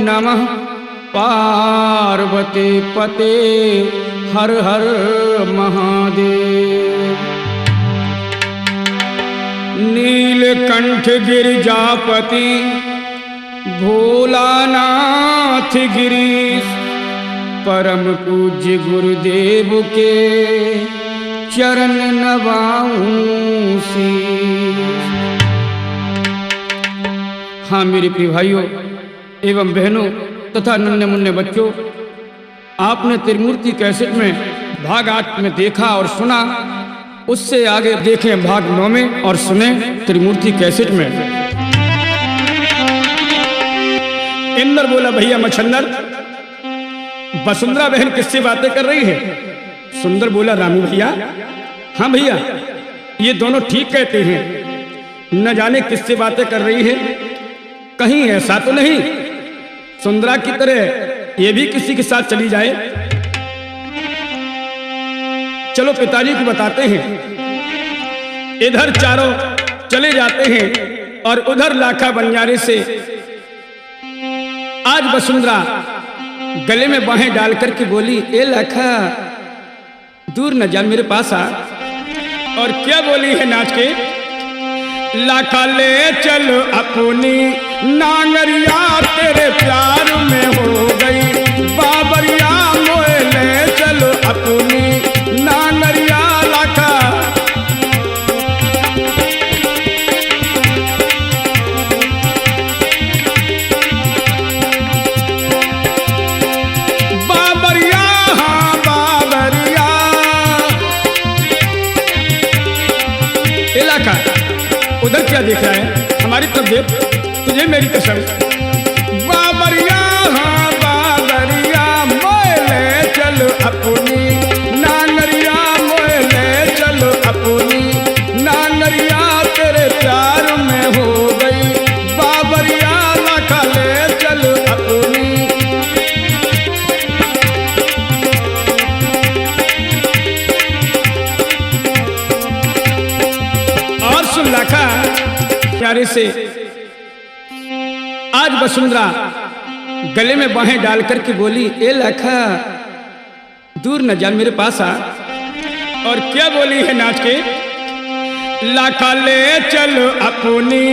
नमः पार्वती पते हर हर महादेव। नीलकंठ गिरिजापति भोलानाथ गिरीश परम पूज्य गुरुदेव के चरण नवाऊं शीश। हाँ मेरे प्रिय भाइयों एवं बहनों तथा नन्हे मुन्ने बच्चों, आपने त्रिमूर्ति कैसेट में भाग 8 में देखा और सुना, उससे आगे देखें भाग 9 में और सुने त्रिमूर्ति कैसेट में। इंद्र बोला भैया मच्छंदर, वसुंधरा बहन किससे बातें कर रही है? सुंदर बोला रामू भैया, हाँ भैया ये दोनों ठीक कहते हैं, न जाने किससे बातें कर रही है, कहीं ऐसा तो नहीं सुंदरा की तरह ये भी किसी के साथ चली जाए। चलो पिताजी को बताते हैं। इधर चारों चले जाते हैं और उधर लाखा बंजारे से आज वसुंधरा गले में बाहें डाल करके बोली, ए लाखा दूर न जा, मेरे पास आ। और क्या बोली है नाच के? लाखा ले चल अपनी नांगरिया तेरे प्यार में हो गई बाबरिया, मोए ले चल अपनी नांगरिया लाखा। बाबरिया हाँ बाबरिया इलाका उधर क्या देख रहा है? हमारी तरफ देख, तुझे मेरी कसम। बाबरिया हाँ बाबरिया मोए ले चल अपनी नांगरिया, मोए ले चल अपनी नांगरिया तेरे प्यार में हो गई बाबरिया, लाखा ले चल अपनी। और सुन लाखा प्यारे से आज वसुंधरा गले में बाहें डाल करके बोली, ए लाखा दूर न जा, मेरे पास आ। और क्या बोली है नाच के? लाखा ले चल अपनी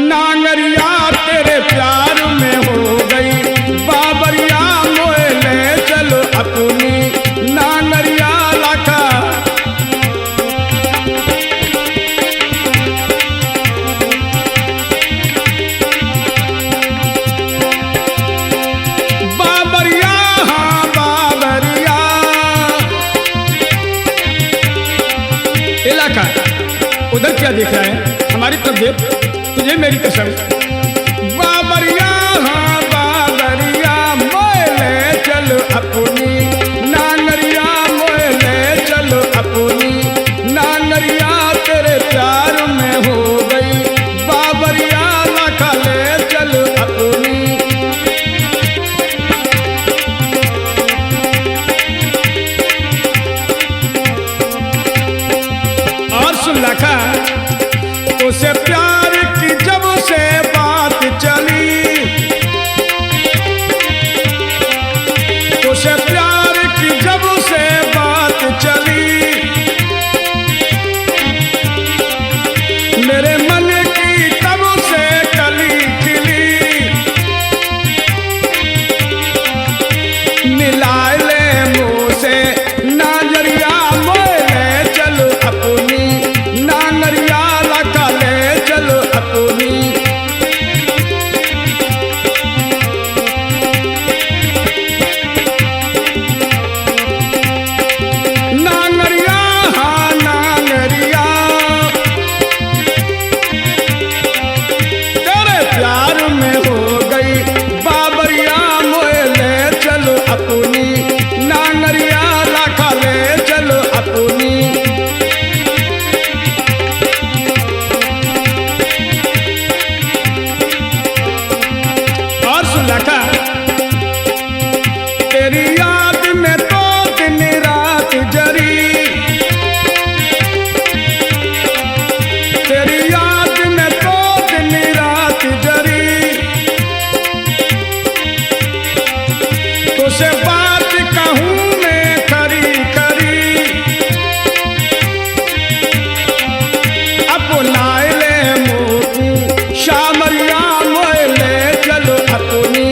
नांगरिया तेरे प्यार में हो गई बाबरिया, मोए ले चल अपनी नांगरिया लाखा। उधर क्या देख रहा है? हमारी तरफ देख, तुझे मेरी कसम। बाबरिया हाँ बाबरिया मोए ले चल अपनी नांगरिया, मोए ले चल अपनी नांगरिया तेरे प्यार में हो गई बाबरिया, लाखा ले चल अपनी। और सुन लाखा उसे प्यार की जब से बात चली, उसे प्यार की जब से बात चली, मेरे मन की तब से कली खिली, मिला ले मुँह से नाजरिया, मोए ले चल अपनी नांगरिया, लाखा ले चल अपनी। नांगरिया हाँ नांगरिया तेरे प्यार में हो गई बाबरिया, मोए ले चल अपनी नांगरिया, लाखा ले चल अपनी। और सुन लाखा तेरी याद में तो दिन रात जरी, तेरी याद में तो दिन रात जरी, से बात कहूँ मैं करी करी, अपनाए ले मोकू शामरिया मोले चलो अपनी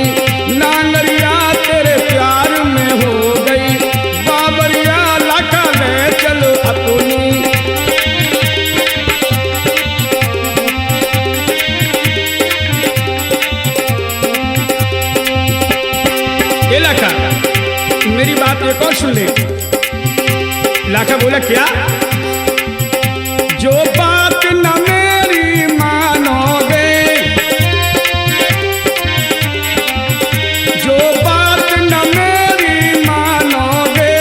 नांगरिया तेरे प्यार में हो गई बाबरिया लाका ले चलो अपनी। ये लाका मेरी बात एक और सुन ले। लाका बोला क्या? जो बात न मेरी मानोगे, जो बात न मेरी मानोगे,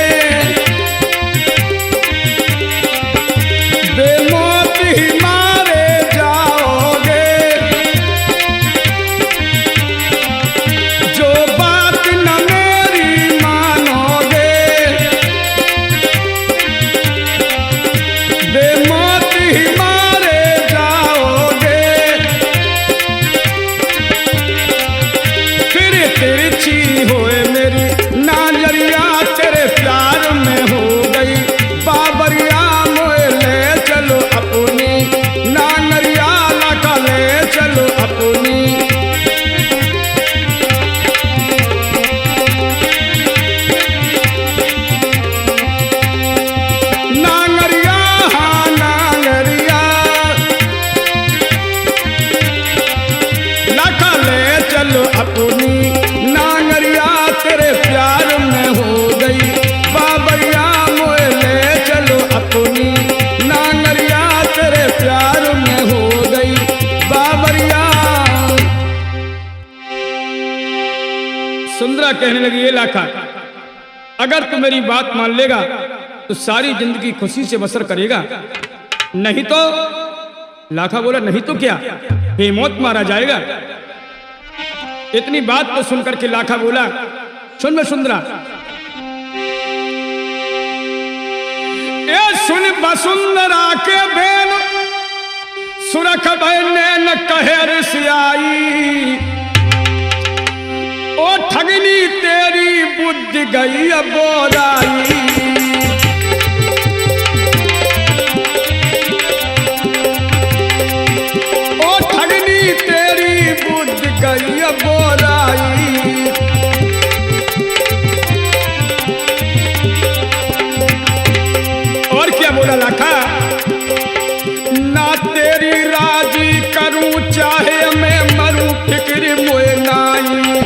बेमौत ही मारे जाओगे। जो बात न मेरी मानोगे, बेमौत ही मारे जाओगे। फिर तिरछी होए मेरी नाजरिया तेरे प्यार में हो गई बाबरिया मोए ले चलो अपनी नानरिया लाका ले चलो अपनी। नांगरिया हाँ नांगरिया लाका ले चलो अपनी नांगरिया तेरे प्यार में हो गई बाबरिया मोए ले चलो अपनी नांगरिया तेरे प्यार में हो गई बाबरिया। सुंदरा कहने लगी ये लाका अगर तू मेरी बात मान लेगा तो सारी जिंदगी खुशी से बसर करेगा, नहीं तो लाखा बोला नहीं तो क्या बेमौत मारा जाएगा। इतनी बात तो सुनकर के लाखा बोला सुन मैं सुंदरा, ए सुन वसुंधरा के बेन सुरख नैन कहर से आई, ओ ठगनी तेरी बुद्धि गई बोराई। ओ ठगनी तेरी बुद्धि गई बोराई। और क्या बोला लाखा? ना तेरी राजी करूं चाहे मैं मरूं फिक्र मोए नाई।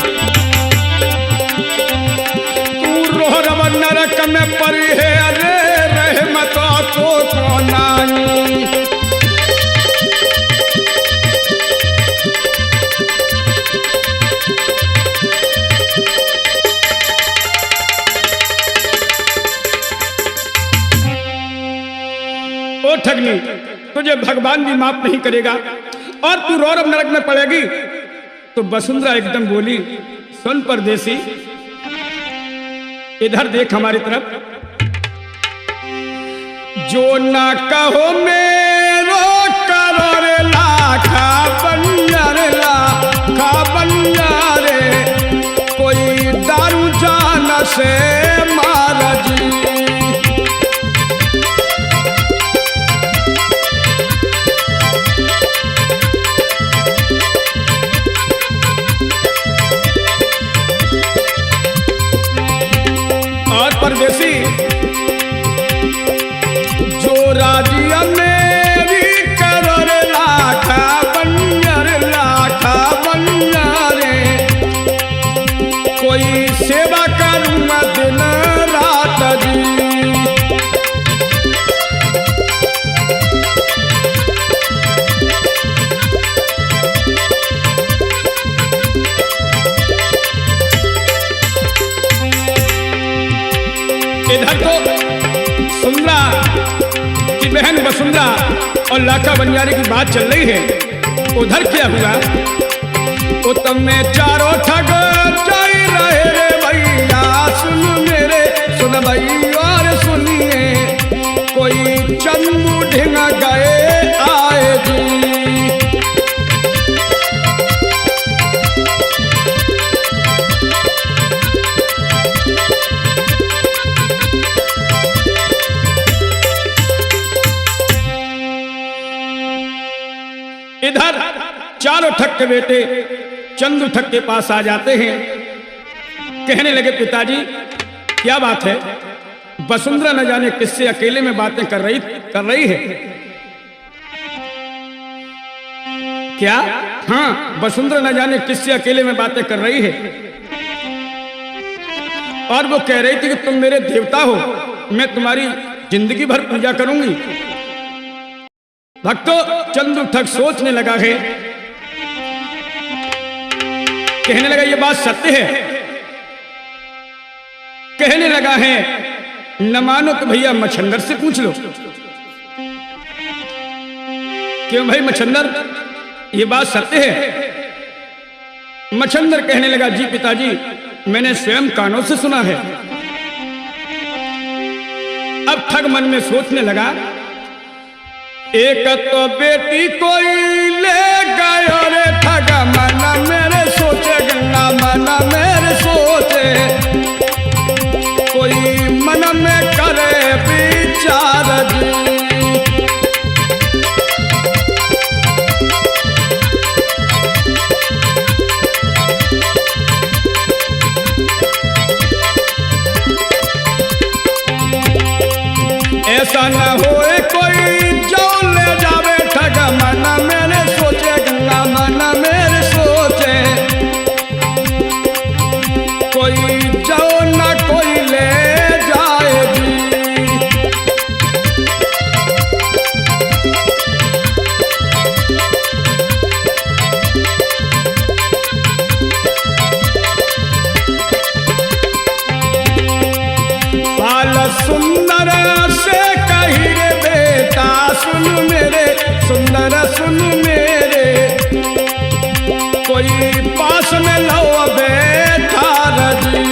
तू रोहरव नरक में परी है अरे रहमत तो नाई। ओ ठगनी तुझे भगवान भी माफ नहीं करेगा और तू रौरव नरक में पड़ेगी। तो वसुंधरा एकदम बोली सुन परदेसी इधर देख हमारी तरफ, जो ना कहो मेरो करो रे लाखा बंजारे कोई दारू जान से मारा जी। परदेसी जो राजिया मेरी करो रे लाखा बंजारे कोई सेवा करूँगा दिन रात जी। इधर तो सुंदरा की बहन वसुंधरा और लाखा बंजारे की बात चल रही है, उधर क्या हुआ? ओ तब में चारों ठग जाई रहे रे भैया सुन मेरे सुन भाई और सुनिए कोई चंदू ढिंग गए आए जी। उठक के बेटे चंद उठक के पास आ जाते हैं। कहने लगे पिताजी क्या बात है, वसुंधरा न जाने किससे अकेले में बातें कर रही है क्या? हाँ, वसुंधरा न जाने किससे अकेले में बातें कर रही है और वो कह रही थी कि तुम मेरे देवता हो, मैं तुम्हारी जिंदगी भर पूजा करूंगी। भक्तों, चंद उठक सोचने लगा है, कहने लगा ये बात सत्य है। कहने लगा है न मानो तो भैया मच्छंदर से पूछ लो। क्यों भाई मच्छंदर, ये बात सत्य है? मच्छंदर कहने लगा जी पिताजी, मैंने स्वयं कानों से सुना है। अब ठग मन में सोचने लगा, एक तो बेटी कोई ले गयो रे ठगा मना मेरे सोचे, गंगा मना मेरे सोचे, कोई मन में करे विचार जी। ऐसा न होए कोई जो ले जावे ठगा मना मेरे सोचे, गंगा मना मेरे सोचे, कोई जो न कोई ले जाएगी। बाल सुंदर से कही रे बेटा सुन मेरे, सुंदर सुन मेरे, कोई पास में लो बेटा रजी।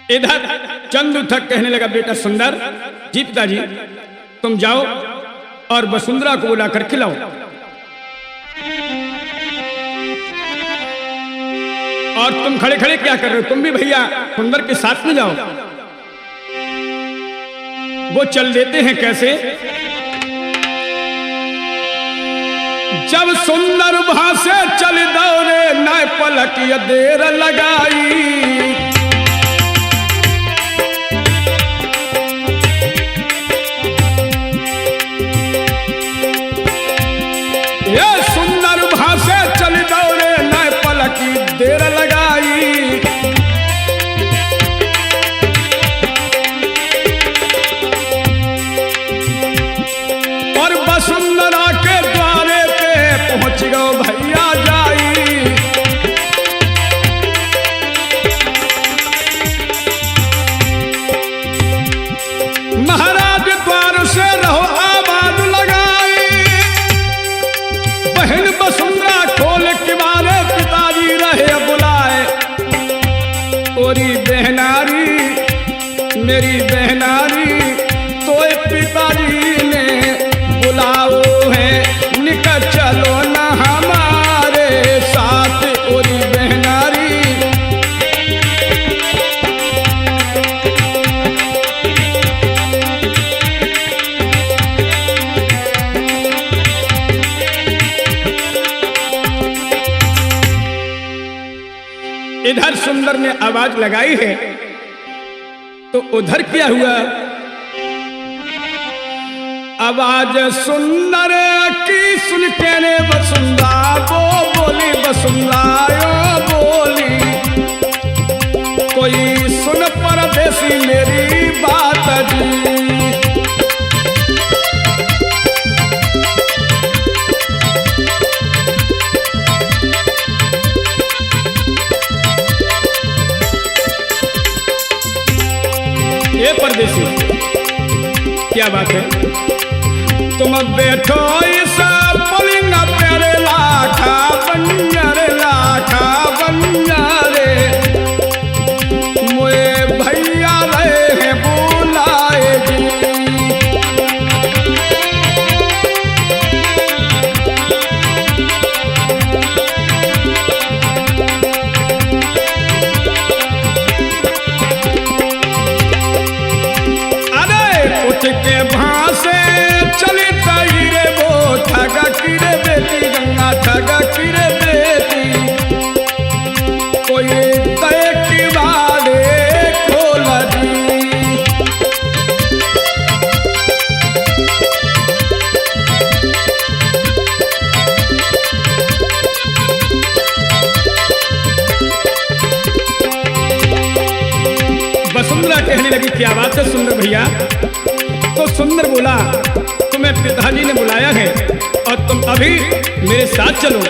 इधर चंद उठक कहने लगा बेटा सुंदर, जी पिताजी तुम जाओ और वसुंधरा को बुलाकर खिलाओ। और तुम खड़े खड़े क्या कर रहे हो, तुम भी भैया सुंदर के साथ में जाओ। वो चल देते हैं कैसे, जब सुंदर वहां से चल दौड़े न पलक देर लगाई, ये सुंदर भाषे चल दौड़े न पलकी देर लगाई, और वसुंधरा के द्वारे पे पहुंच गो भैया जाई। महाराज द्वार से रहो आवाज लगाई, बहन वसुंधरा खोल के बारे पिताजी रहे बुलाए, ओरी बहनारी मेरी बहनारी तो पिताजी ने बुलाओ है, निकल चलो ना हमारे साथ ओरी बहनारी। इधर सुंदर ने आवाज लगाई है तो उधर क्या हुआ, आवाज सुंदर की सुन के ने वसुंधरा वो बोली, वसुंधरा बोली, कोई सुन परदेसी मेरी बात जी। ये परदेसी क्या बात है, तुम बैठो इस पलिंग प्यारे लाखा बंजरे लाखा बंजरे, मोए भैया रहे हैं बुलाएगी। सुंदरा कहने लगी क्या बात है सुंदर भैया। तो सुंदर बोला तुम्हें पिताजी ने बुलाया है और तुम अभी मेरे साथ चलो।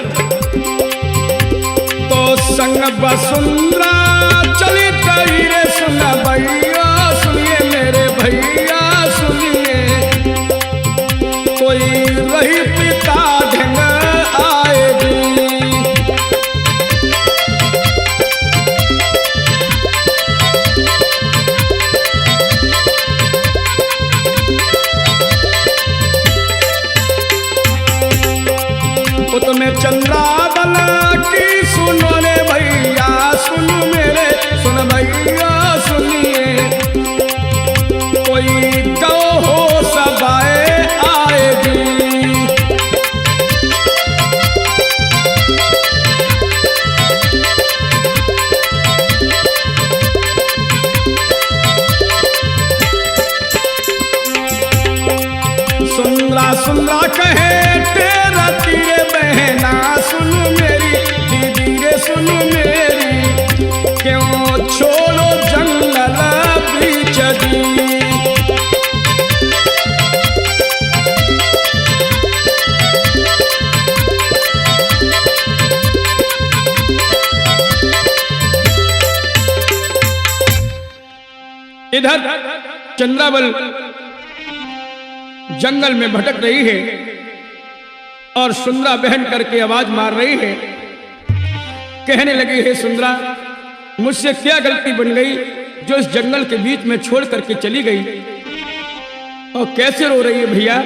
तो संग वसुंधरा चली गई रे सुन भैया, सुनिए मेरे भैया सुनिए, कोई रही पिता ढंग आएगी। वो तुम्हें चंद्रावल की सुनो रे भैया, सुन मेरे सुन भैया सुनिए, कोई गौ हो सबाए आएगी। सुंदरा सुंदरा कहे तेरा तीरे बहना, सुन मेरी दीदी रे सुन मेरी, क्यों छोड़ो जंगल बीच दी। इधर चंद्रावल जंगल में भटक रही है और सुंदरा बहन करके आवाज मार रही है। कहने लगी है सुंदरा मुझसे क्या गलती बन गई जो इस जंगल के बीच में छोड़ करके चली गई। और कैसे रो रही है भैया।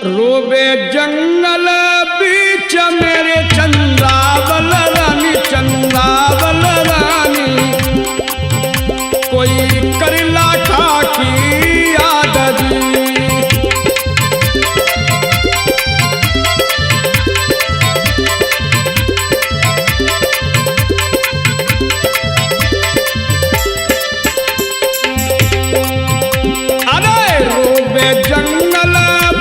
रोबे जंगल बीच मेरे चंद्रावल रानी, चंद्रावल रानी, कोई करिला खा की याद दी। अरे रोबे जंगल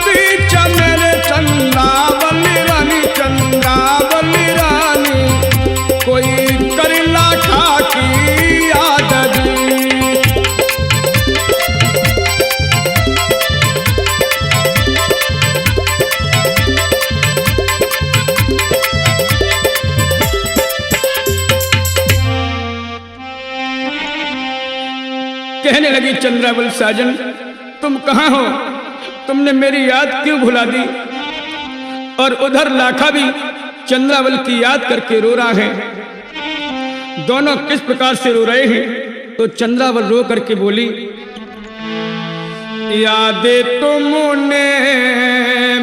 बीच मेरे चंद्रावली रानी, चंद्रावली रानी, कोई करिला खा की याद दी। कहने लगी चंद्रावल साजन तुम कहाँ हो, तुमने मेरी याद क्यों भुला दी। और उधर लाखा भी चंद्रावल की याद करके रो रहा है। दोनों किस प्रकार से रो रहे हैं। तो चंद्रावल रो करके बोली यादें तुमने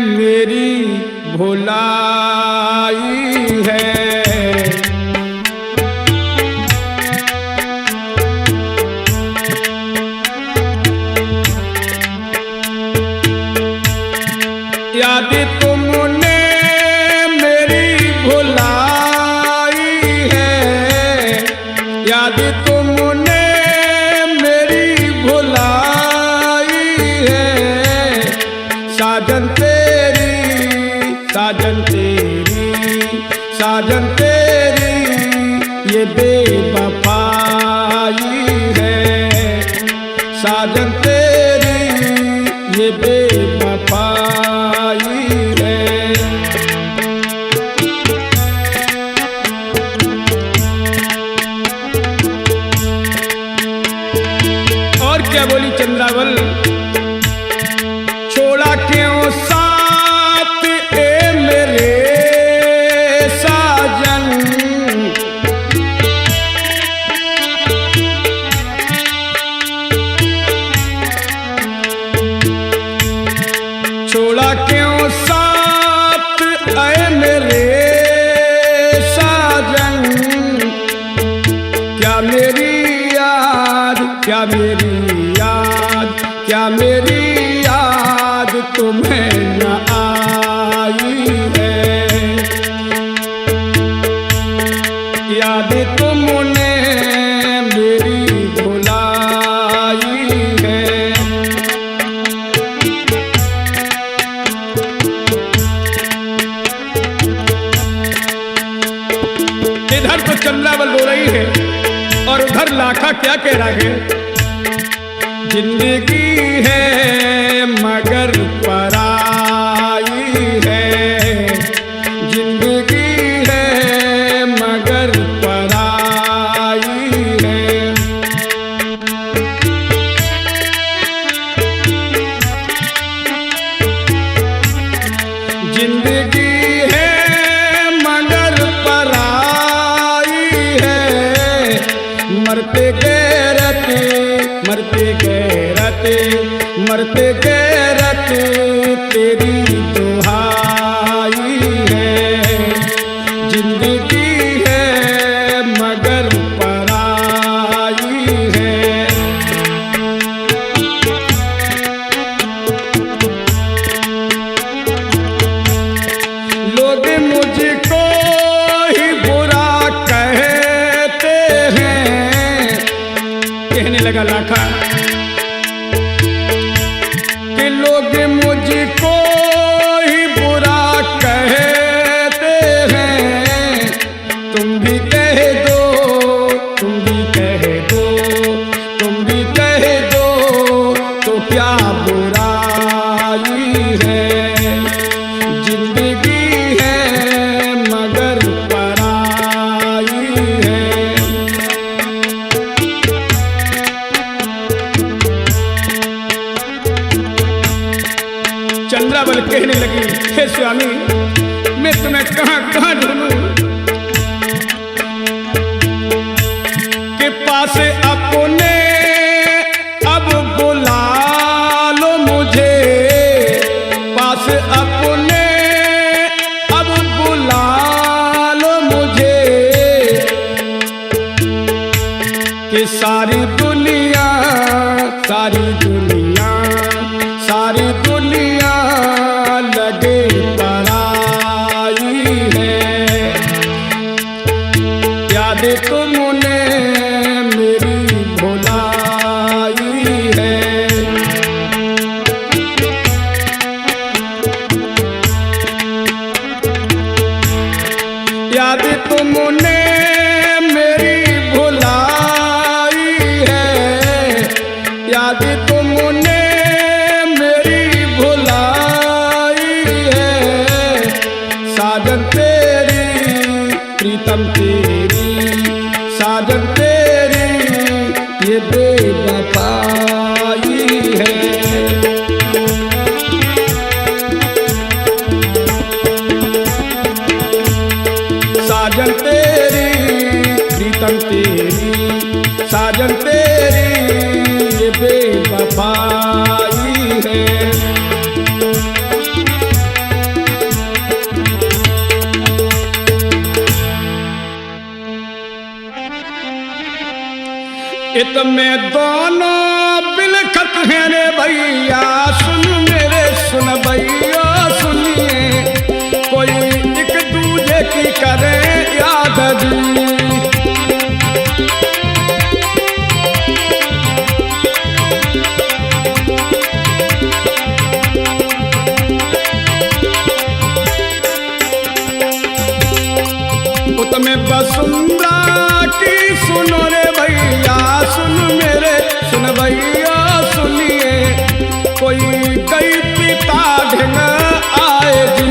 मेरी भुलाई है, यादें तुमने मेरी भुलाई है, यादें तुमने मेरी भुलाई है। साजन तेरी, साजन तेरी, साजन तेरी ये बेवफाई है, साजन तेरी ये बेवफाई है। और क्या बोली चंद्रावल छोड़ा क्यों साथ ए मेरे साजन, छोड़ा क्यों साथ ए मेरे साजन, क्या मेरी याद, क्या मेरी याद, क्या मेरी याद तुम्हें न आई है। यादें तुमने मेरी भुलाई है। इधर तो चंद्रावल रो रही है और उधर लाखा क्या कह रहा है? जिंदगी है मगर पराई है, जिंदगी है मगर पराई है। जिंदगी है मगर पराई है, मरते गैरत मरते गैरत मरते गैरत तेरी दुहाई है। जिंदगी है मगर पराई है। लोग मुझको ही बुरा कहते हैं, कहने लगा लाखा कि लोग मुझको ही बुरा कहते हैं। तुम भी कह दो, तुम भी कह दो, तुम भी कह दो तो क्या बुराई है। जिंदगी है मगर पराई है। चंद्रावल कहने लगी, हे स्वामी मैं तुम्हें कहां कहां ढूंढूं के पास अपने अब बुला लो मुझे, पास अपने अब बुला लो मुझे कि सारी दुनिया सारी दुनिया सारी दुनिया लगे पराई है। याद तुमने मेरी भुलाई है। याद तुमने मेरी भुलाई है। याद तुमने मेरी भुलाई है। साजन तेरी प्रीतम तेरी साजन तेरी ये बेवफाई है। साजन तेरी प्रीतम तेरी साजन तेरी ये बेवफाई है। इत में दोनों बिलखत हैं रे भैया, सुन मेरे सुन भैया सुनिए, कोई एक दूजे की करे याद जी। तुम्हें वसुंधरा की सुनो रे भैया, सुन मेरे सुन भैया सुनिए, कोई कई पिता ढंग आए जी।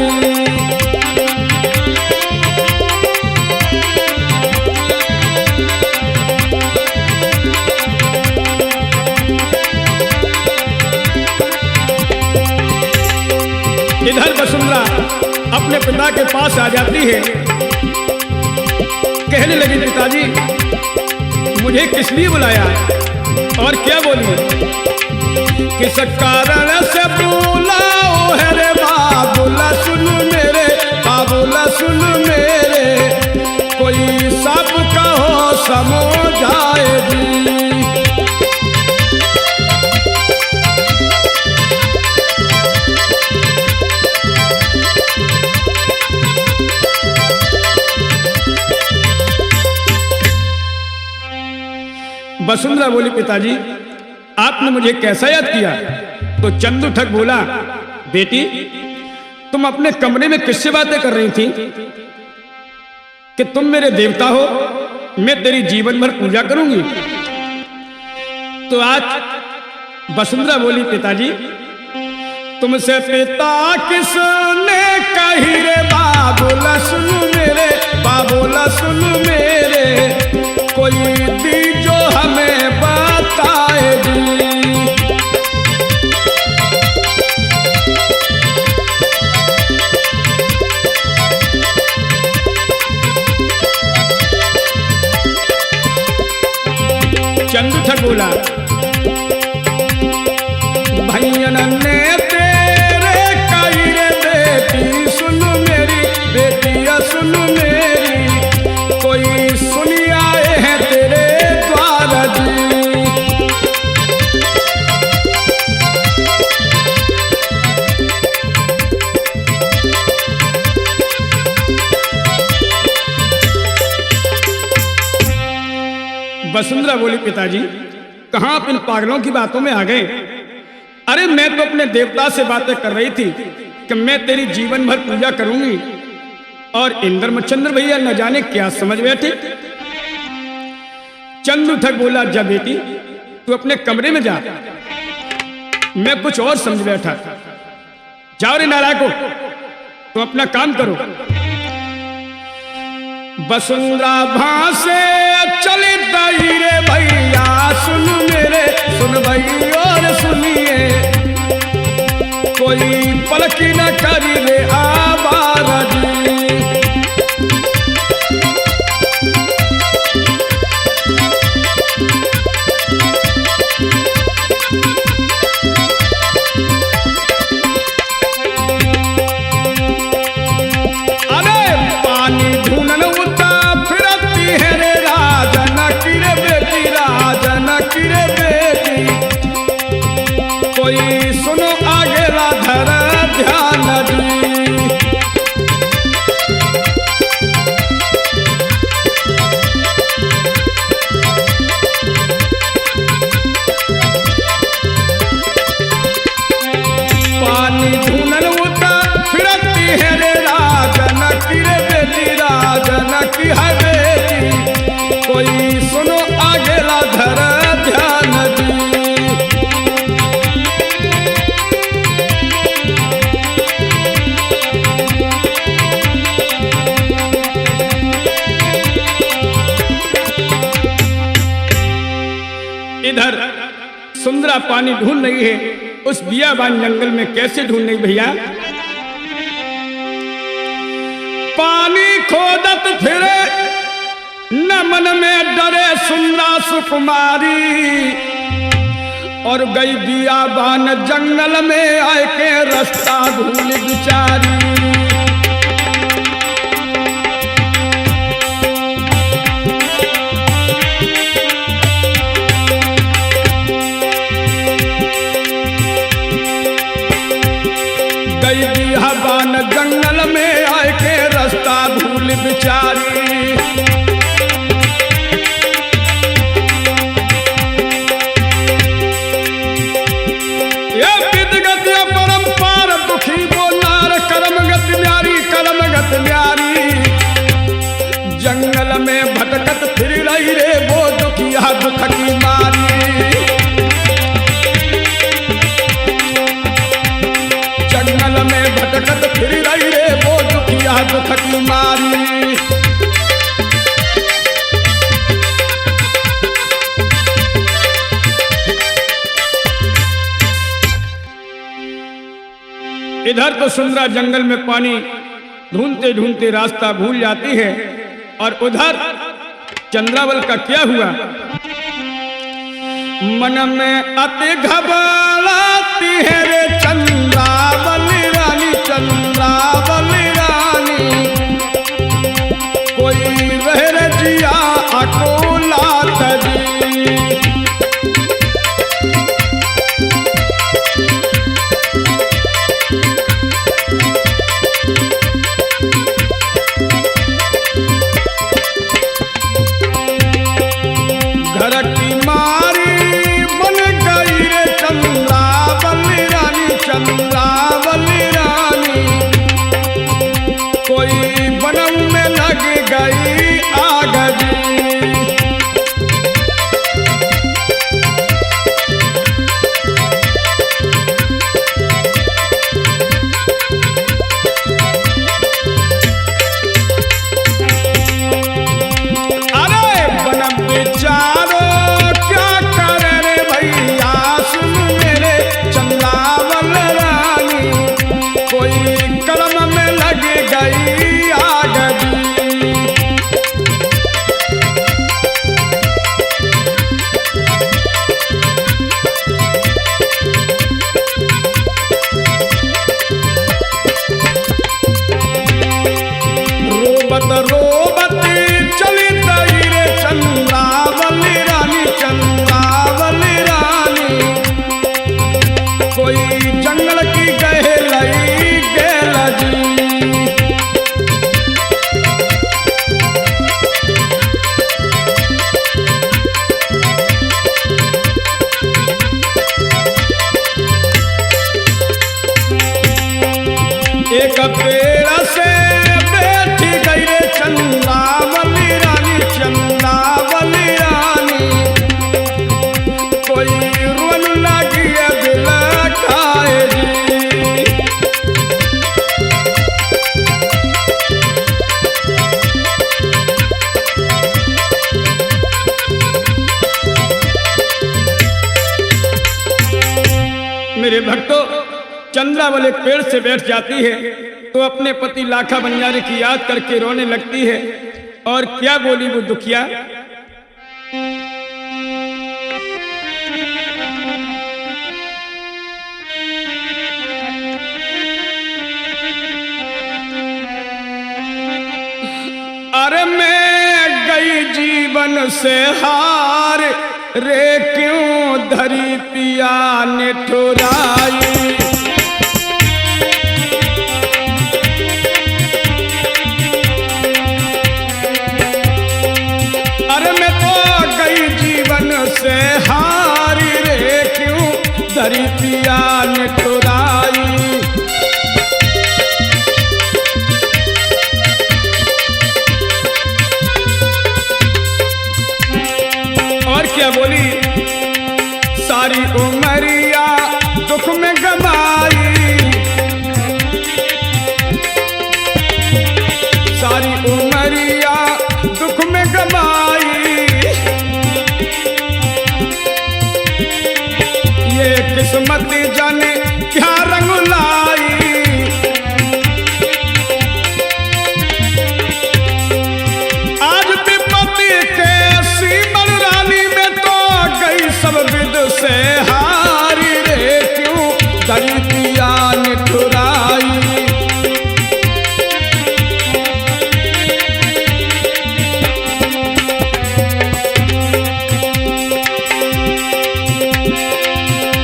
इधर वसुंधरा अपने पिता के पास आ जाती है, कहने लगी पिताजी मुझे किस लिए बुलाया और क्या बोली? किस कारण से बुलाओ है रे बाबूला सुन मेरे बाबूला सुन मेरे, कोई सब कहो समझाए जी। वसुंधरा बोली पिताजी आपने मुझे कैसा याद किया? तो चंदू ठग बोला बेटी तुम अपने कमरे में किससे बातें कर रही थी कि तुम मेरे देवता हो मैं तेरी जीवन भर पूजा करूंगी। तो आज वसुंधरा बोली, पिताजी तुमसे पिता किसने कही रे, बाबूला सुन मेरे, बाबूला सुन मेरे, कोई दी जो हमें बताए दी। चंदू ठग बोला, भैया ने तेरे कही रे बेटी सुन मेरी, बेटिया सुन मेरी, कोई सुनी आए हैं तेरे द्वार जी। वसुंधरा बोली, पिताजी कहां आप इन पागलों की बातों में आ गए? अरे मैं तो अपने देवता से बातें कर रही थी कि मैं तेरी जीवन भर पूजा करूंगी, और इंद्रमचंद्र भैया न जाने क्या समझ बैठे। चंदू ठग बोला, जा बेटी तू अपने कमरे में जा, मैं कुछ और समझ बैठा। जाओ रे नालायको, तुम अपना काम करो। वसुंधरा भासे चले दई रे भैया सुन मेरे, सुन भई और सुनिए, कोई पलकी न करी रे आवारा जी। इधर सुंदरा पानी ढूंढ रही है, उस बियाबान जंगल में कैसे ढूंढ रही भैया? पानी खोदत फिरे न मन में डरे सुंदरा सुकुमारी, और गई बियाबान जंगल में आए के रास्ता भूल बिचारी। बियाबान जंगल में आए के रास्ता भूल बिचारी। ये विदगत परंपार दुखी बोलार, करम गत न्यारी, करम गत न्यारी, जंगल में भटकत फिर रही रे वो दुखिया दुख की मारी। में भटकत फिर रही रे वो दुखिया दुख की मारी। इधर तो सुंदरा जंगल में पानी ढूंढते ढूंढते रास्ता भूल जाती है, और उधर चंद्रावल का क्या हुआ? मन में अति घबराती है रे चंद्रावल रानी, चंद्रावल रानी, कोई रह जिया अकोला तजी। घर की मारी बन गई रे चंद्रावल रानी, चंद्रावल रानी, कोई बनम में लग गई आग जी। मेरे भक्तों, चंद्रावल एक पेड़ से बैठ जाती है तो अपने पति लाखा बनियारी की याद करके रोने लगती है। और क्या बोली वो दुखिया, अरे मैं गई जीवन से हार रे, क्यों धरी पिया ने ठुराई। अरे मैं तो गई जीवन से हार रे, क्यों धरी पिया ने ठुराई। क्या बोली, सारी उमरिया दुख में गवाई, सारी उमरिया दुख में गवाई। ये किस्मत जाने क्या रंग लाई। आज विपत्ति के सीमन रानी में तो गई सब विद से हारी रे, क्यों धरी पिया ने ठुराई।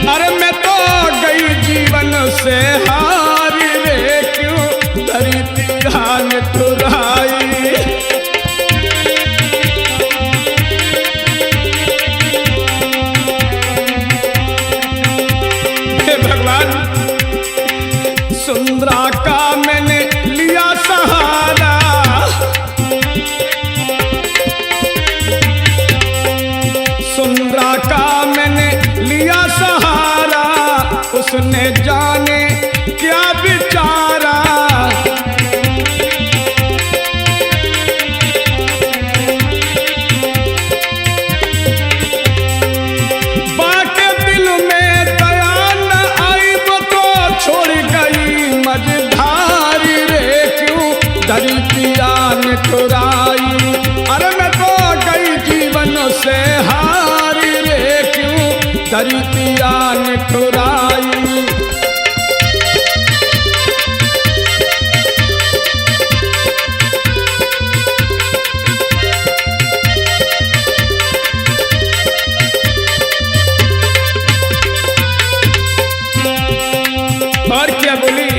अरे मैं तो गई जीवन से हारी रे, क्यों धरी पिया ने ठुराई। सुंदरा का मैंने लिया सहारा, सुंदरा का मैंने लिया सहारा, उसने जाने क्या बिचारा। बाटे दिल में दया न आई, वो तो छोड़ गई मझधारी रे, क्यों धरी पिया ने ठुराई। अरे मैं तो गई जीवन से हारी रे, क्यों धरी पिया ने ठुराई। और क्या बोली,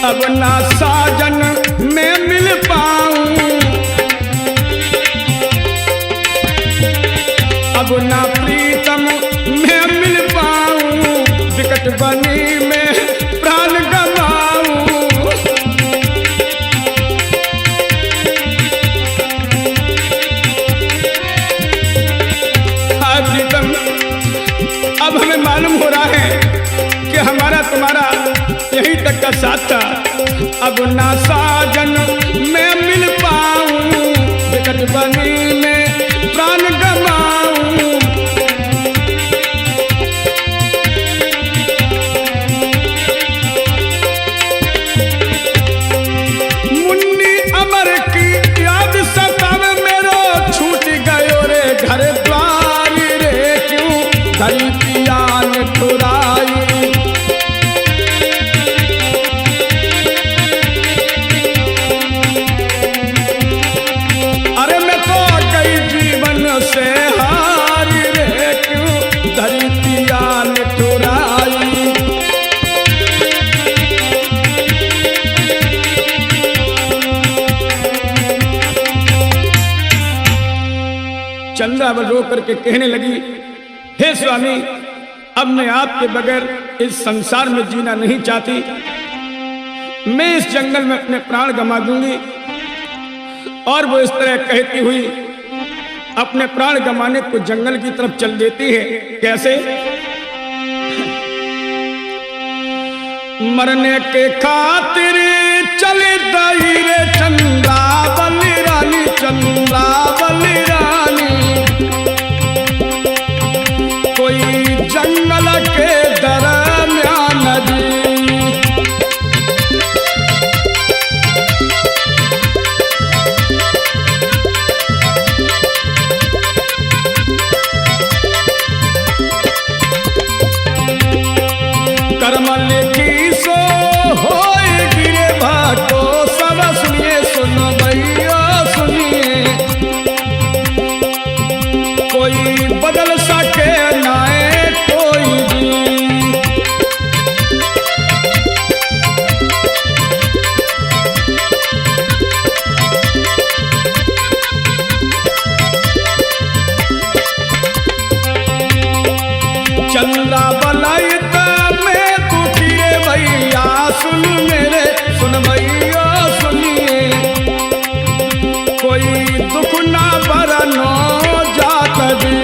अब ना साजन में मिल पाऊं, अब ना प्रीतम में मिल पाऊं, विकट बनी में प्राण गवाऊं। हाँ प्रीतम, अब हमें मालूम हो रहा है कि हमारा तुम्हारा यहीं तक का साथ था। अब ना साजन में मिल पाऊं, विकट बनी में प्राण गवाऊं। मुन्नी अमर की याद सतावे, मेरो छूट गयो रे घर द्वार रे, क्यों धरी पिया ने ठुराई। अरे मैं तो गई जीवन से हारी रे, क्यों धरी पिया ने ठुराई। चंद्रावल रो करके कहने लगी, हे स्वामी, अब मैं आपके बगैर इस संसार में जीना नहीं चाहती। मैं इस जंगल में अपने प्राण गंवा दूंगी। और वो इस तरह कहती हुई अपने प्राण गंवाने को जंगल की तरफ चल देती है। कैसे, मरने के खातिर चले दई रे चंद्रावल रानी, चंद्रावल रानी। कोई जंगल चंदा बलैत में दुखी रे भैया सुन मेरे सुन भैया सुनिए कोई दुख ना बरनो जात दी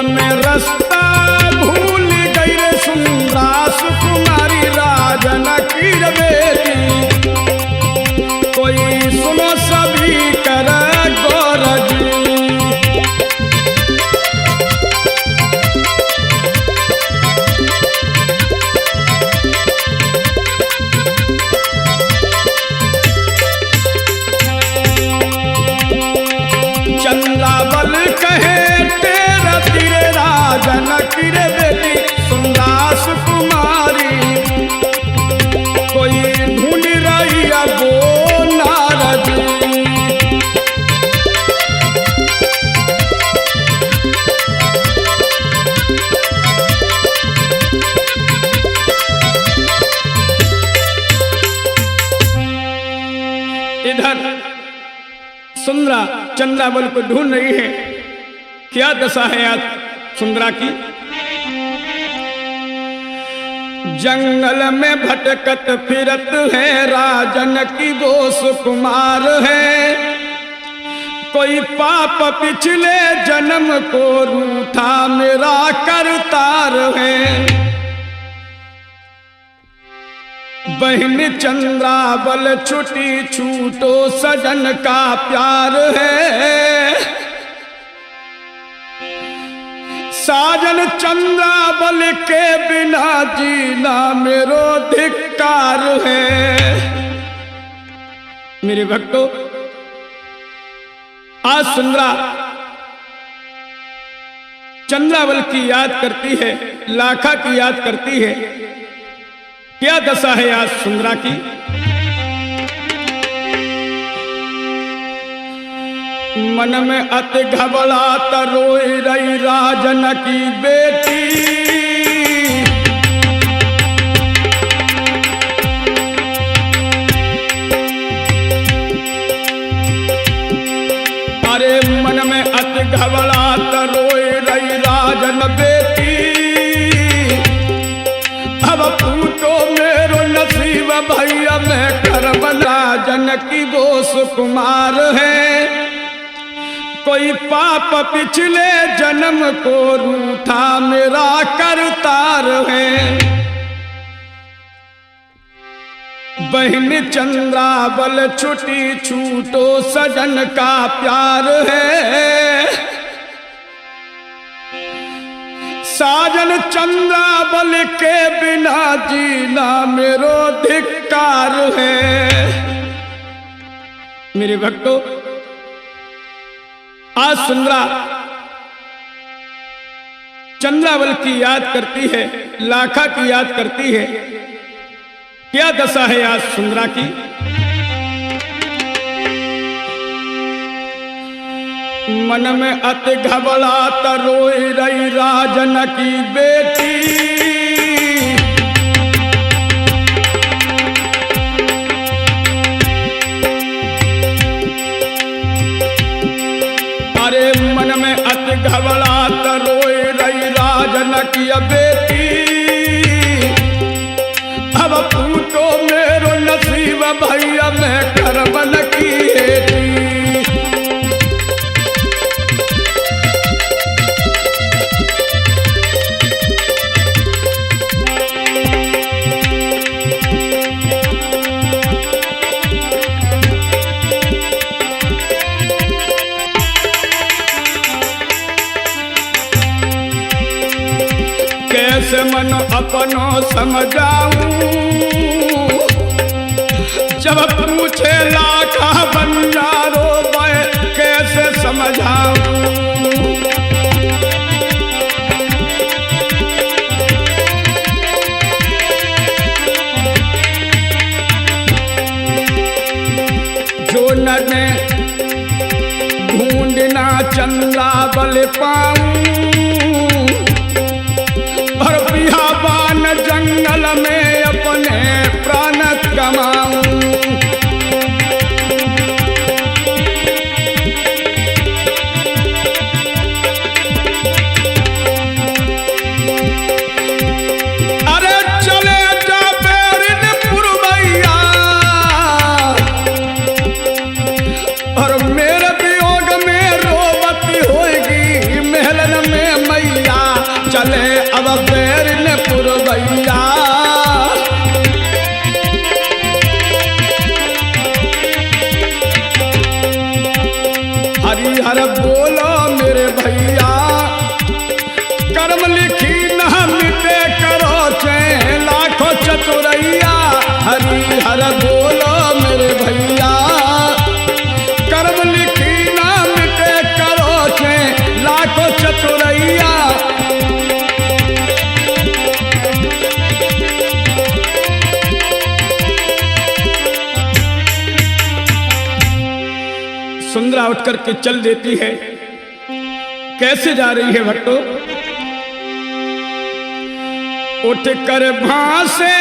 में रास्ता भूल गई रे सुंदरा सुकुमारी राजन की बेटी कोई सुनो सभी कर गौरजी चंद्रावल कहे जनकी रे बेटी सुंदास कुमारी कोई ढूंढ रही वो नारदी इधर सुंदरा चंद्रावल को ढूंढ रही है। क्या दशा है आज सुंदरा की? जंगल में भटकत फिरत है राजन की वो सुकुमार है कोई पाप पिछले जन्म को रूठा मेरा करतार है बहन चंद्रावल छुटी छूटो सजन का प्यार है साजन चंद्रावल के बिना जीना मेरो धिक्कार है। मेरे भक्तों आज सुंदरा चंद्रावल की याद करती है लाखा की याद करती है। क्या दशा है आज सुंदरा की? मन में अति घबरात रोई रही राजन की बेटी अरे मन में अति घबरात रोई रही राजन बेटी अब पूछो मेरो नसीब भैया मैं करब राजन की वो सुकुमार है कोई पाप पिछले जन्म को रूठा मेरा करतार है बहन चंद्रावल छुटी छूटो सजन का प्यार है साजन चंद्रावल के बिना जीना मेरो धिक्कार है। मेरे भक्तों आज सुंदरा चंद्रावल की याद करती है लाखा की याद करती है। क्या दशा है आज सुंदरा की? मन में अति घबरात रोई रही राजन की बेटी अरे मन में अति घबरात रोई रही राजन की बेटी अब पूछो मेरो नसीब भैया मैं करबन की हेती कैसे मन अपनो समझाऊं जब पूछे लाखा बंजारो मैं कैसे समझाऊं जो न ढूंढना चंद्रावल पाऊं और बिहाबान चले अब पैर ने पुरवैया। हरिहर बोलो मेरे भैया, कर्म लिखी न मिटे करो चैन लाखों चतुरैया। हरिहर बोलो मेरे भैया, कर्म लिखी न मिटे करो चैन लाखों चतुरैया। सुंदरा उठ करके चल देती है। कैसे जा रही है भक्तों? उठ कर भासे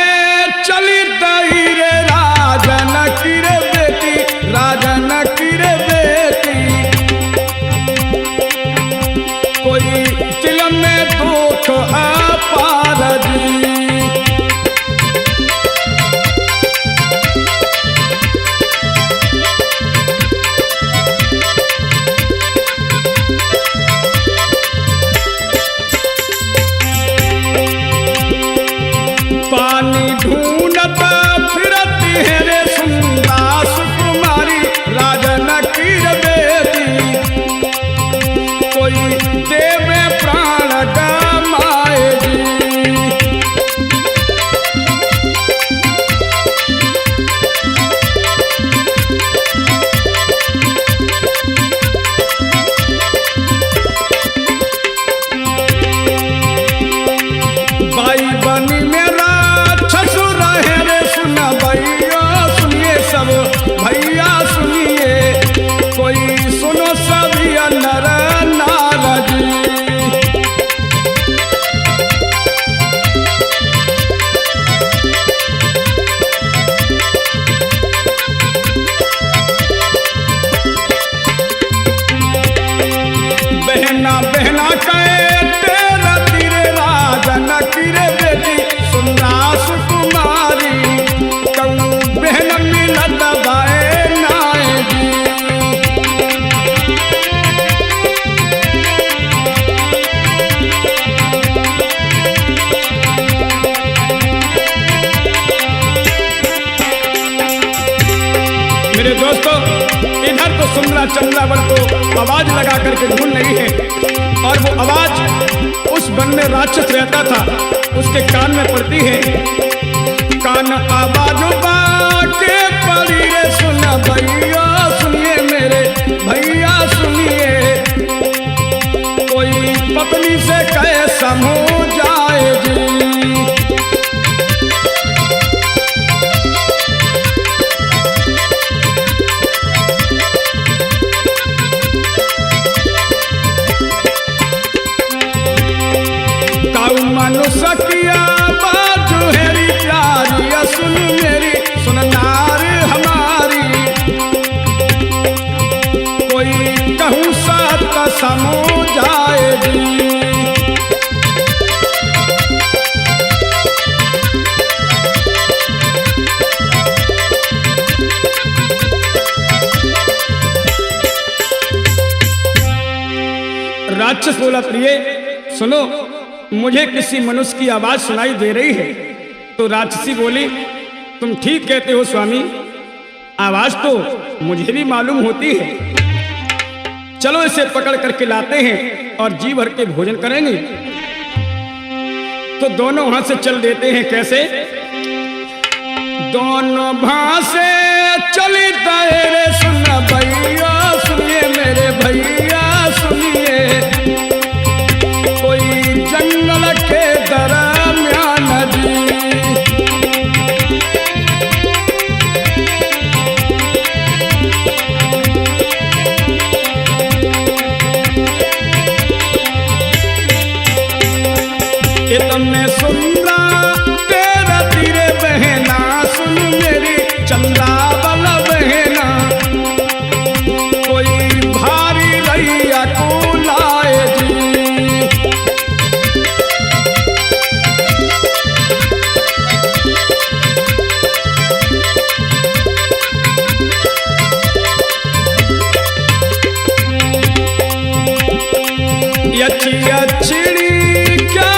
चली दई रे राजन की रे बेटी, राजन की रे बेटी। कोई दिल में दुख अपार जी, पानी ढूंढत फिरती है रे सुंदरा सुकुमारी, राजन की रे बेटी। कोई देवे प्राण गमाए जी, बाई बनी मेरा ससुर है रे सुन भैया सुनिए सब भैया सुनिए। कोई सुनो सभी नर नारद जी, बहना बहना कहे तेरा तीरे राजन की रे बेटी, सुंदरा सुकुमारी। कहूँ बहन मिलत बाए नाए जी, मेरे दोस्तों इधर तो सुंदरा चंद्रावन को आवाज लगा करके ढूंढ रही है, और वो आवाज उस वन में राक्षस रहता था उसके कान में पड़ती है। कान आवाज बाके पड़ी रे सुन भैया सुनिए मेरे भैया सुनिए। कोई पत्नी से कहे समो जाए जी, मनुष्य किया बाजू हेरी प्यारी सुन मेरी सुन नार हमारी। कोई कहूँ सत समो जाए जी, राक्षस बोला प्रिय सुनो, मुझे किसी मनुष्य की आवाज सुनाई दे रही है। तो राक्षसी बोली तुम ठीक कहते हो स्वामी, आवाज तो मुझे भी मालूम होती है। चलो इसे पकड़ करके लाते हैं और जी भर के भोजन करेंगे। तो दोनों वहां से चल देते हैं। कैसे? दोनों वहां से चली तेरे सुन भैया सुनिए मेरे भैया सुनिए। कोई जंगल के दरम्यान जी, ये तुमने सुनना तेरा तीरे बहना सुन मेरी चंद्रावल बहना। कोई भारी रैया को लाए जी, अच्छी अच्छी क्या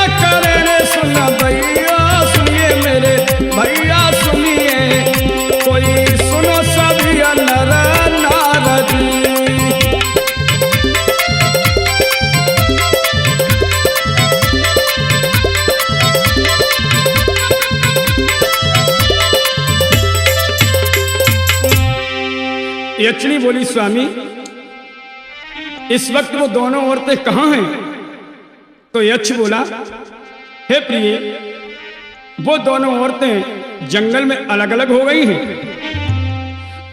यक्षिणी बोली स्वामी इस वक्त वो दोनों औरतें कहाँ हैं? तो यक्ष बोला हे प्रिय, वो दोनों औरतें जंगल में अलग अलग हो गई हैं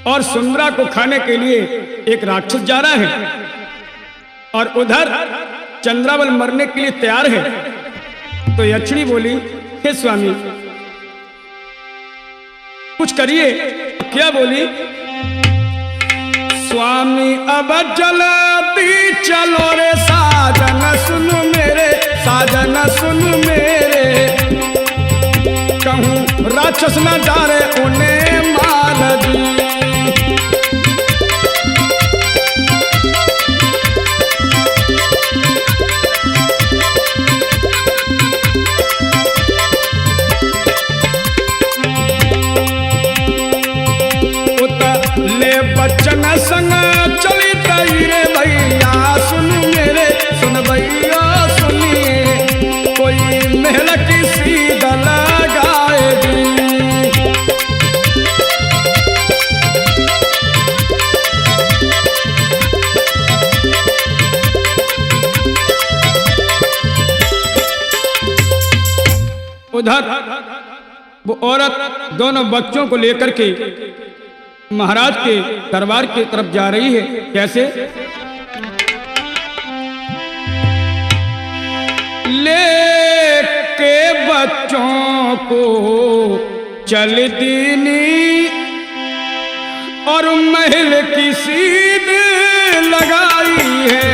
और सुंदरा को खाने के लिए एक राक्षस जा रहा है और उधर चंद्रावल मरने के लिए तैयार है। तो यक्षिणी बोली हे स्वामी कुछ करिए। क्या बोली? स्वामी अब जल्दी चलो रे साजन सुन मेरे, साजन सुन मेरे, कहूँ राक्षस न जा रे उन्हें मार दी। बच्चन संग चली तई रे भैया सुन मेरे, सुन भैया सुनिए, कोई महल की सीधा लगाएगी। उधर वो औरत दोनों बच्चों को लेकर के महाराज के दरबार की तरफ जा रही है। कैसे? लेके बच्चों को चल दीनी और महल की सीध लगाई है।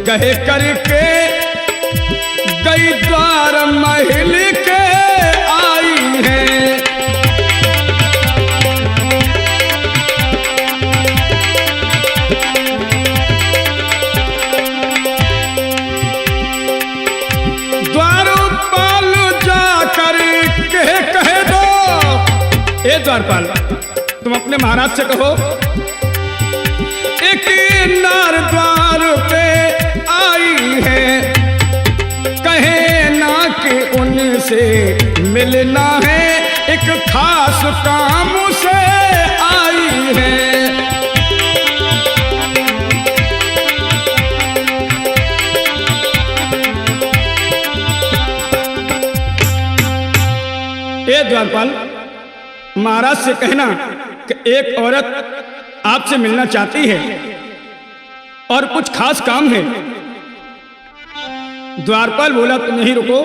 कहे करके गई द्वार महल के आई है। द्वारपाल जाकर कह दो, ए द्वारपाल तुम अपने महाराज से कहो एक नार द्वार पे आई है, कहे ना कि उनसे मिलना है, एक खास काम से आई है। ए द्वारपाल महाराज से कहना कि एक औरत आपसे मिलना चाहती है और कुछ खास काम है। द्वारपाल बोला तो नहीं रुको,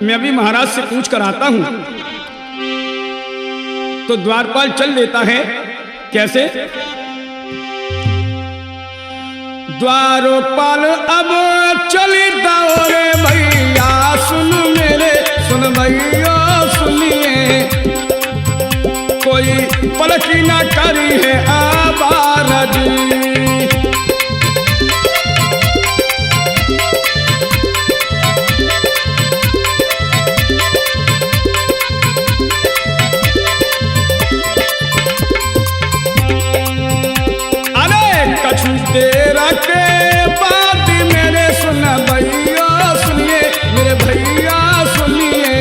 मैं अभी महाराज से पूछ कर आता हूं। तो द्वारपाल चल देता है। कैसे? द्वारपाल अब चली दौरे भैया सुन मेरे, सुन भैया सुनिए, कोई पलकी ना करी है आबाद। तेरा के बाद मेरे सुन भैया सुनिए, मेरे भैया सुनिए,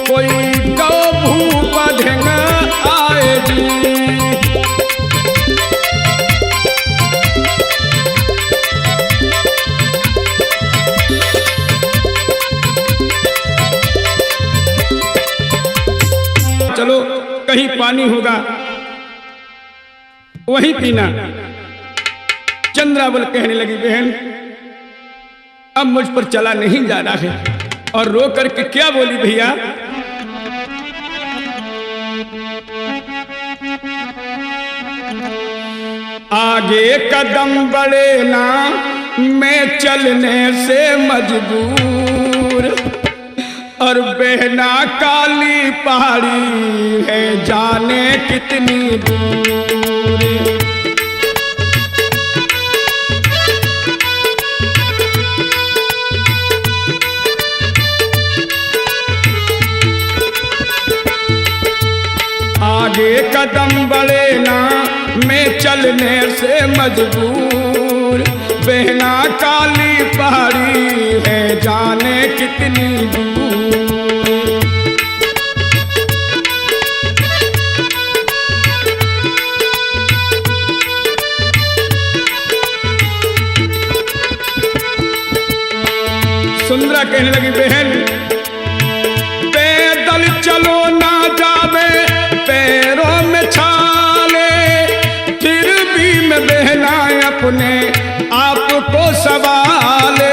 कोई गौ भूप ढेंग आएगी। चलो कहीं पानी होगा वहीं पीना। चंद्रावल कहने लगी बहन अब मुझ पर चला नहीं जा रहा है। और रो करके क्या बोली भैया? आगे कदम बढ़े ना मैं चलने से मजबूर, और बहना काली पहाड़ी है जाने कितनी दूर। आगे कदम बढ़े ना मैं चलने से मजबूर, बहना काली पहाड़ी है जाने कितनी दूर। सुंदरा कहने लगी बहन पैदल चलो ना जावे पैरों में छाले, फिर भी मैं बहना अपने आप को सवाले।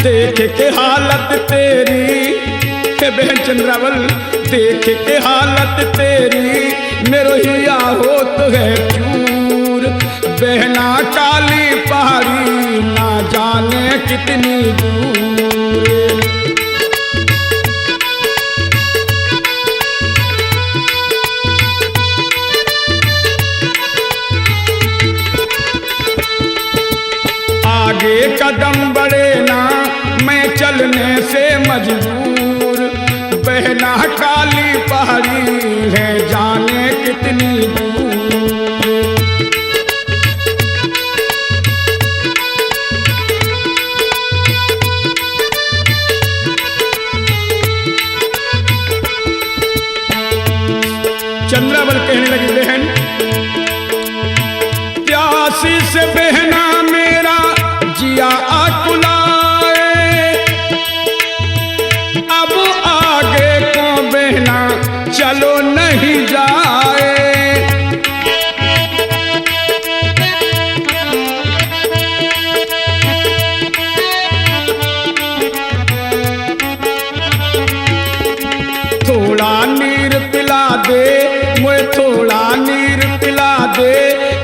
देख के हालत तेरी बहन चंद्रावल, देख के हालत तेरी मेरो हिया हो तो है चूर, बहना काली पहाड़ी ना जाने कितनी दूर। आगे कदम बढ़े ना मैं चलने से मजबूर, बहना काली पहाड़ी है जाने कितनी दूर। चंद्रावल कहने लगी बहन प्यासी से बहना मेरा जिया आकुलाए, अब आगे को बहना चलो नहीं जाए। थोड़ा नीर पिला दे मुझे, थोड़ा नीर पिला दे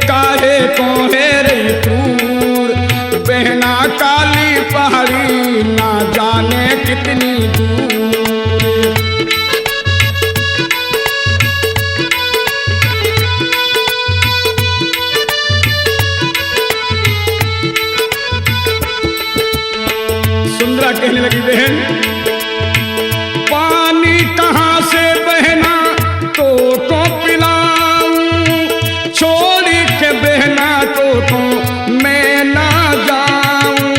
काहे को है रही दूर, बहना काली पहाड़ी ना जाने कितनी दूर। सुंदरा कहने लगी बहन पानी कहाँ से बहना तो पिलाऊं, छोड़ी के बहना तो मैं ना जाऊं।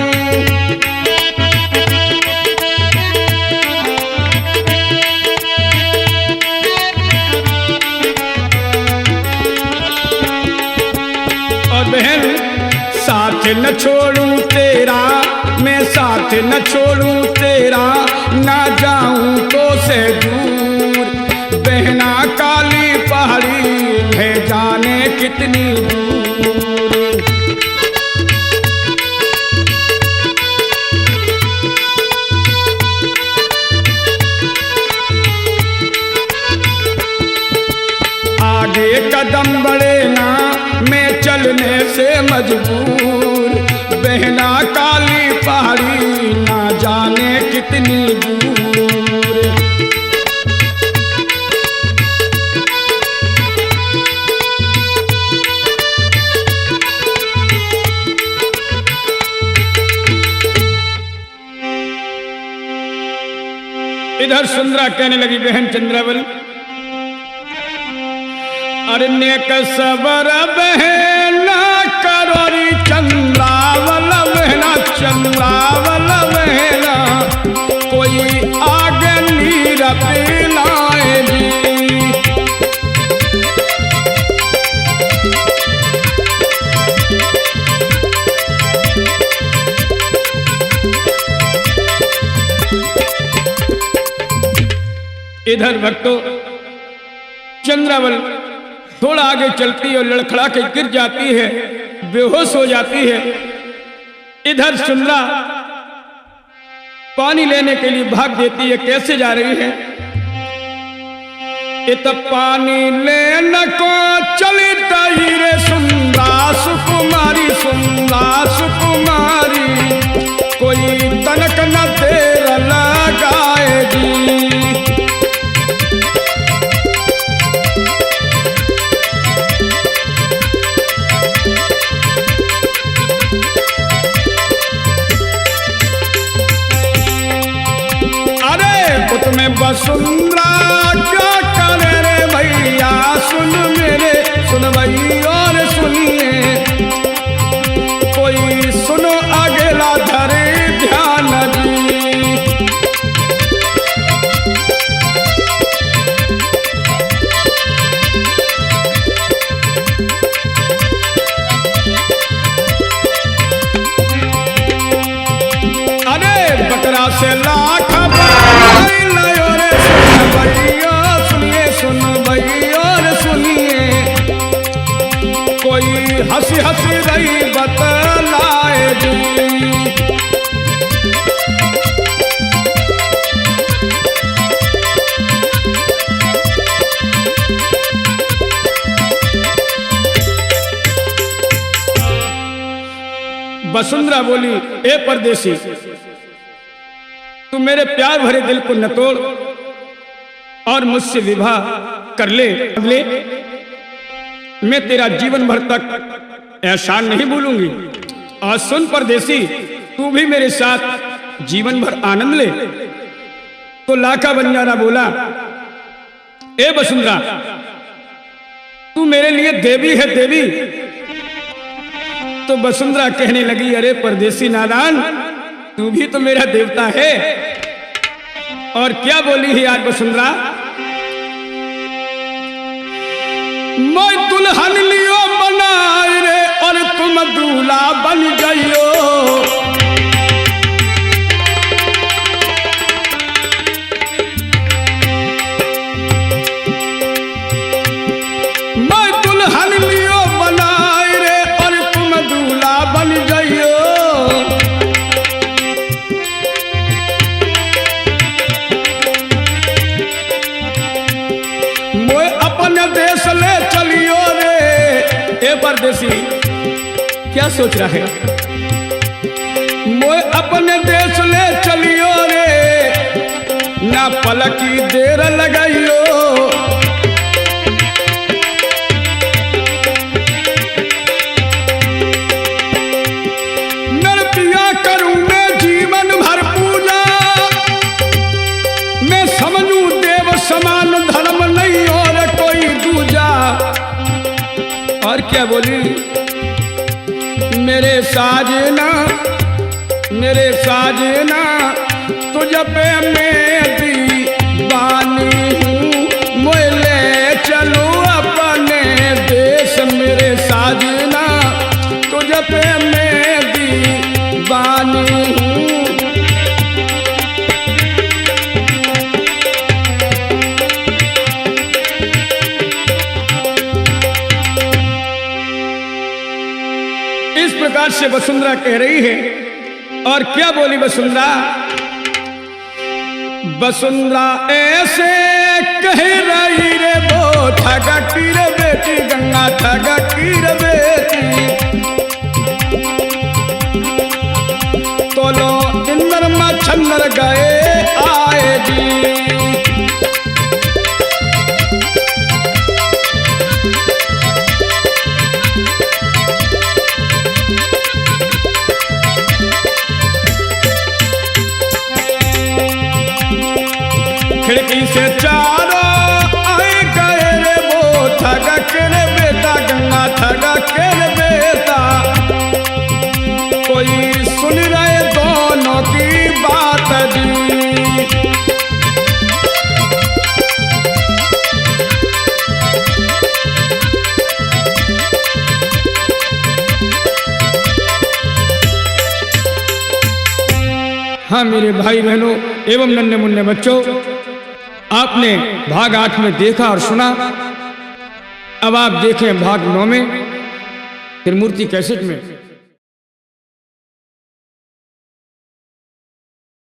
और बहन साथ न छोड़ूं तेरा, मैं साथ न छोड़ूं तेरा, ना जाऊं तो से दूर, बहना काली पहाड़ी है जाने कितनी दूर। आगे कदम बढ़े ना मैं चलने से मजबूर, बहना काली पहाड़ी ना जाने कितनी दूर। इधर सुंदरा कहने लगी बहन चंद्रावल अरण्य कसबर बहना करोरी चंद्रावल बहना, चंद्रावल बहना कोई आगे नीर पिलाएगी। इधर भक्तों चंद्रावल थोड़ा आगे चलती है और लड़खड़ा के गिर जाती है, बेहोश हो जाती है। इधर सुंदरा पानी लेने के लिए भाग देती है। कैसे जा रही है? इत पानी लेने को चली रे सुंदरा सुकुमारी, सुंदरा सुकुमारी कोई तनक न देर लगाएगी। वसुंधरा क्या करे रे भैया, सुन मेरे सुन भाई और सुनिए, कोई सुनो अगला धरे ध्यान जी। अरे बकरा से लाख लयो रे सुन भैया, सुनिए सुन भैया और सुनिए, कोई हंसी हंसी रही बतलाए जी। वसुंधरा बोली, ए परदेसी, तू मेरे प्यार भरे दिल को न तोड़ और मुझसे विवाह कर ले। मैं तेरा जीवन भर तक एहसान नहीं भूलूंगी। और सुन परदेसी, तू भी मेरे साथ जीवन भर आनंद ले। तो लाखा बंजारा बोला, ए वसुंधरा, तू मेरे लिए देवी है देवी। तो वसुंधरा कहने लगी, अरे परदेसी नादान, तू भी तो मेरा देवता है। और क्या बोली है आज वसुंधरा, मैं दुल्हन लियो बनाए रे और तुम दूल्हा बन गइयो। मैं दुल्हन लियो बनाए रे और तुम दूल्हा बन गइयो। मैं अपने देश ले चलियो रे। ए परदेसी, क्या सोच रहा है? मैं अपने देश ले चलियो रे, ना पलकी देर लगाइयो। नृत्या करूं मैं जीवन भर पूजा, मैं समझू देव समान धर्म नहीं और कोई दूजा। और क्या बोली, मेरे साजना तुझ पे मैं दीवानी हूँ, मैं ले चलो अपने देश। मेरे साजना तुझ पे मैं दीवानी हूँ। इस प्रकार से वसुंधरा कह रही है। और क्या बोली वसुंधरा, वसुंधरा ऐसे कह रही रे, वो ठगा की रे बेटी, गंगा ठगा की रे बेटी। तो लो इंद्र मच्छर गए आए जी। खिड़की से चारों आए गए रे, वो ठगा के रे बेटा, गंगा ठगा के रे बेटा। कोई सुन रहे दोनों की बात जी। हाँ मेरे भाई बहनों एवं नन्हे मुन्ने बच्चों, आपने भाग 8 में देखा और सुना। अब आप देखें भाग 9 में, फिर मूर्ति कैसेट में।